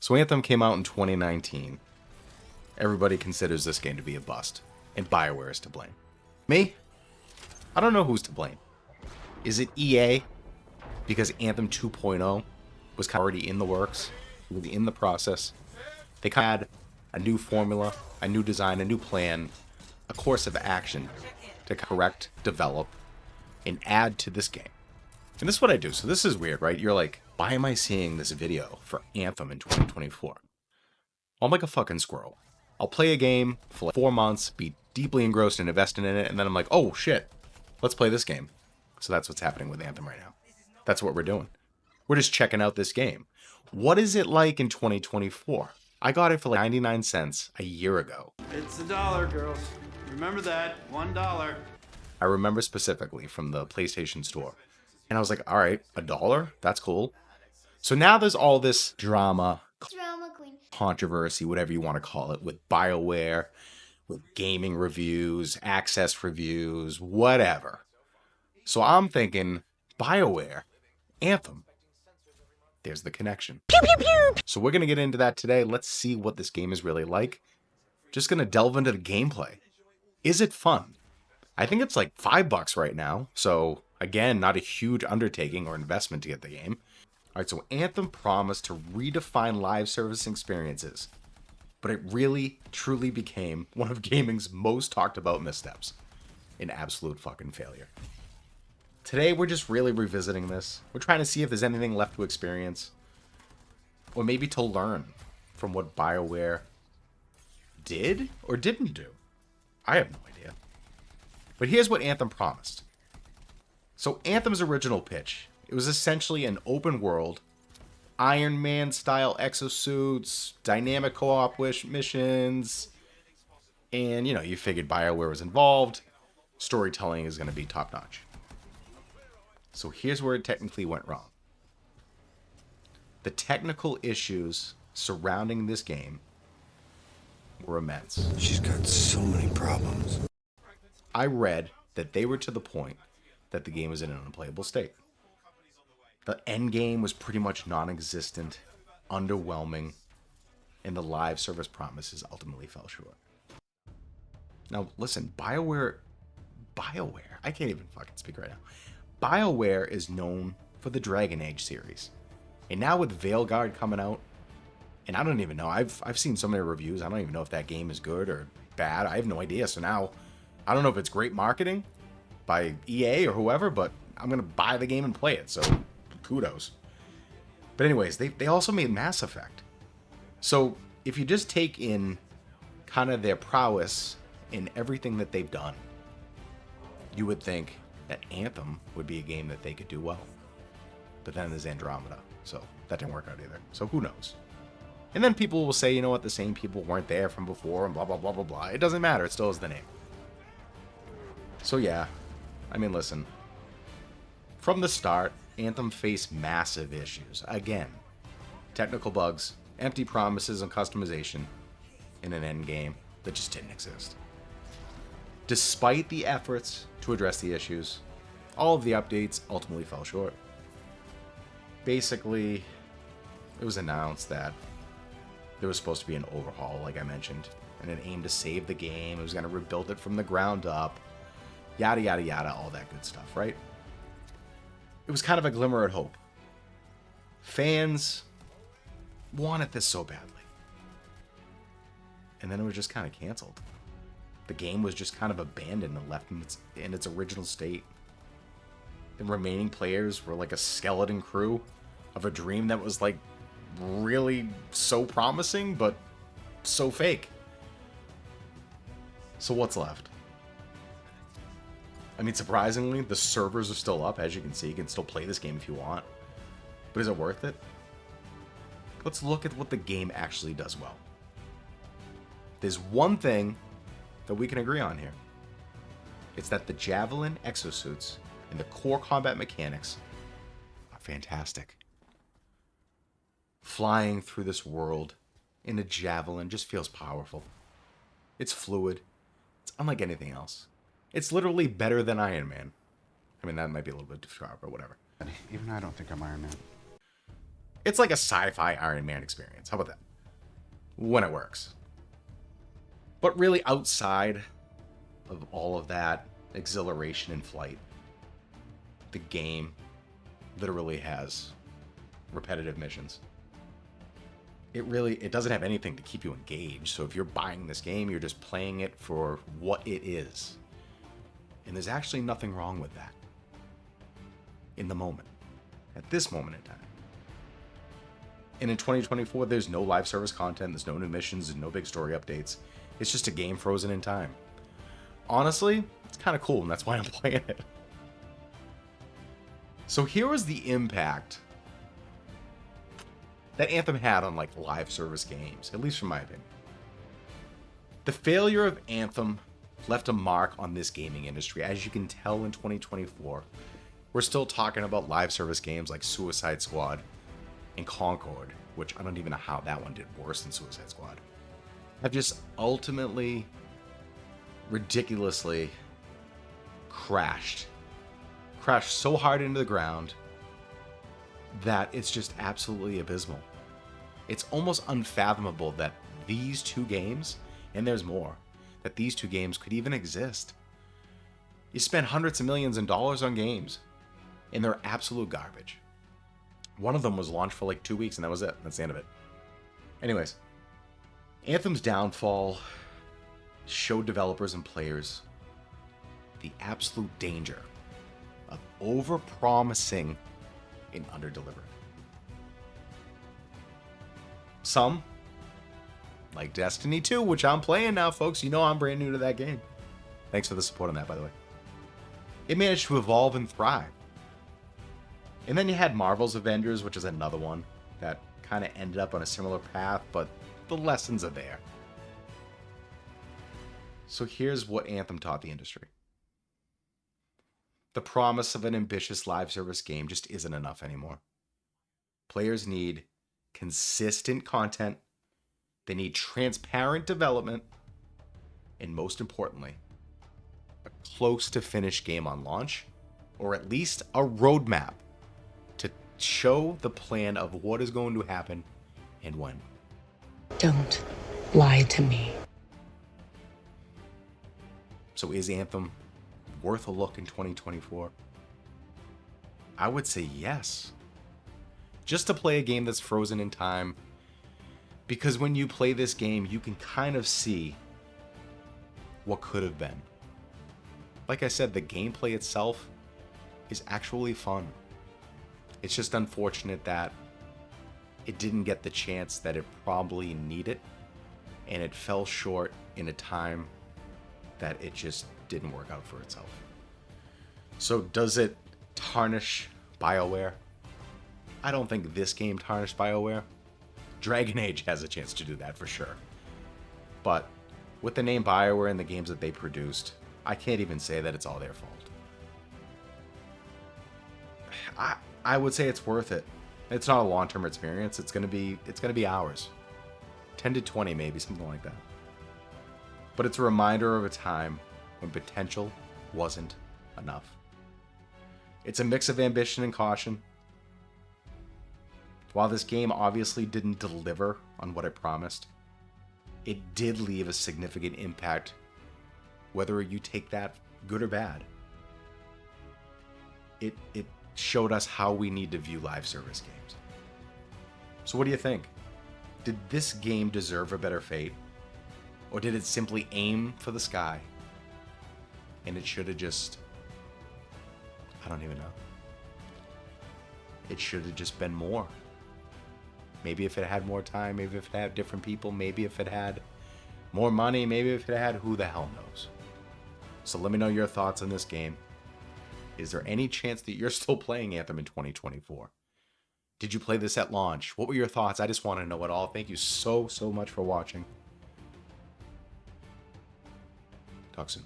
So Anthem came out in 2019. Everybody considers this game to be a bust, and Bioware is to blame. Me? I don't know who's to blame. Is it EA? Because Anthem 2.0 was kind of already in the works, it was in the process. They kind of had a new formula, a new design, a new plan, a course of action to correct, develop, and add to this game. And this is what I do. So this is weird, right? You're like, why am I seeing this video for Anthem in 2024? Well, I'm like a fucking squirrel. I'll play a game for like 4 months, be deeply engrossed and invested in it, and then I'm like, oh shit, let's play this game. So that's what's happening with Anthem right now. That's what we're doing. We're just checking out this game. What is it like in 2024? I got it for like 99 cents a year ago. It's $1, girls. Remember that, $1. I remember specifically from the PlayStation Store. And I was like, all right, $1? That's cool. So now there's all this drama Queen. controversy, whatever you want to call it, with Bioware, with gaming reviews, access reviews, whatever. So I'm thinking, Bioware, Anthem. There's the connection. Pew, pew, pew. So we're going to get into that today. Let's see what this game is really like. Just going to delve into the gameplay. Is it fun? I think it's like $5 right now. So again, not a huge undertaking or investment to get the game. All right, so Anthem promised to redefine live service experiences, but it really, truly became one of gaming's most talked about missteps. An absolute fucking failure. Today, we're just really revisiting this. We're trying to see if there's anything left to experience, or maybe to learn from what BioWare did or didn't do. I have no idea. But here's what Anthem promised. So Anthem's original pitch, it was essentially an open world, Iron Man style exosuits, dynamic co-op missions, and you figured BioWare was involved. Storytelling is going to be top notch. So here's where it technically went wrong. The technical issues surrounding this game were immense. She's got so many problems. I read that they were to the point that the game was in an unplayable state. The end game was pretty much non-existent, underwhelming, and the live service promises ultimately fell short. Now, listen, BioWare, I can't even fucking speak right now. BioWare is known for the Dragon Age series. And now with Veilguard coming out, and I don't even know, I've seen so many reviews, I don't even know if that game is good or bad, I have no idea. So now, I don't know if it's great marketing by EA or whoever, but I'm going to buy the game and play it, so kudos. But anyways, they also made Mass Effect. So if you just take in kind of their prowess in everything that they've done, you would think that Anthem would be a game that they could do well. But then there's Andromeda, so that didn't work out either. So who knows? And then people will say, you know what, the same people weren't there from before and blah, blah, blah, blah, blah. It doesn't matter, it still is the name. So yeah, I mean, listen. From the start, Anthem faced massive issues. Again, technical bugs, empty promises and customization in an end game that just didn't exist. Despite the efforts to address the issues, all of the updates ultimately fell short. Basically, it was announced that there was supposed to be an overhaul, like I mentioned, and it aimed to save the game. It was going to rebuild it from the ground up, yada, yada, yada, all that good stuff, right? It was kind of a glimmer of hope. Fans wanted this so badly. And then it was just kind of canceled. The game was just kind of abandoned and left in its original state. The remaining players were like a skeleton crew of a dream that was like really so promising, but so fake. So what's left? I mean, surprisingly, the servers are still up. As you can see, you can still play this game if you want. But is it worth it? Let's look at what the game actually does well. There's one thing that we can agree on here. It's that the Javelin exosuits and the core combat mechanics are fantastic. Flying through this world in a Javelin just feels powerful. It's fluid. It's unlike anything else. It's literally better than Iron Man. I mean, that might be a little bit too sharp, but whatever. Even I don't think I'm Iron Man. It's like a sci-fi Iron Man experience. How about that? When it works. But really, outside of all of that exhilaration in flight, the game literally has repetitive missions. It doesn't have anything to keep you engaged. So if you're buying this game, you're just playing it for what it is. And there's actually nothing wrong with that. In the moment. At this moment in time. And in 2024, there's no live service content, there's no new missions, there's no big story updates. It's just a game frozen in time. Honestly, it's kind of cool, and that's why I'm playing it. So here was the impact that Anthem had on like live service games, at least from my opinion. The failure of Anthem left a mark on this gaming industry. As you can tell in 2024, we're still talking about live service games like Suicide Squad and Concord, which I don't even know how that one did worse than Suicide Squad, have just ultimately, ridiculously crashed so hard into the ground that it's just absolutely abysmal. It's almost unfathomable that these two games, and there's more, that these two games could even exist. You spend hundreds of millions of dollars on games, and they're absolute garbage. One of them was launched for like 2 weeks, and that was it. That's the end of it. Anyways, Anthem's downfall showed developers and players the absolute danger of over-promising and under-delivering. Some, like Destiny 2, which I'm playing now, folks. You know I'm brand new to that game. Thanks for the support on that, by the way. It managed to evolve and thrive. And then you had Marvel's Avengers, which is another one that kind of ended up on a similar path, but the lessons are there. So here's what Anthem taught the industry. The promise of an ambitious live service game just isn't enough anymore. Players need consistent content, they need transparent development, and most importantly, a close to finished game on launch, or at least a roadmap to show the plan of what is going to happen and when. Don't lie to me. So is Anthem worth a look in 2024? I would say yes. Just to play a game that's frozen in time, because when you play this game, you can kind of see what could have been. Like I said, the gameplay itself is actually fun. It's just unfortunate that it didn't get the chance that it probably needed, and it fell short in a time that it just didn't work out for itself. So does it tarnish BioWare? I don't think this game tarnished BioWare. Dragon Age has a chance to do that for sure. But with the name BioWare and the games that they produced, I can't even say that it's all their fault. I would say it's worth it. It's not a long-term experience. It's gonna be hours. 10 to 20 maybe, something like that. But it's a reminder of a time when potential wasn't enough. It's a mix of ambition and caution. While this game obviously didn't deliver on what it promised, it did leave a significant impact, whether you take that good or bad. It showed us how we need to view live service games. So what do you think? Did this game deserve a better fate? Or did it simply aim for the sky? And it should have just... I don't even know. It should have just been more. Maybe if it had more time, maybe if it had different people, maybe if it had more money, maybe if it had who the hell knows. So let me know your thoughts on this game. Is there any chance that you're still playing Anthem in 2024? Did you play this at launch? What were your thoughts? I just want to know it all. Thank you so much for watching. Talk soon.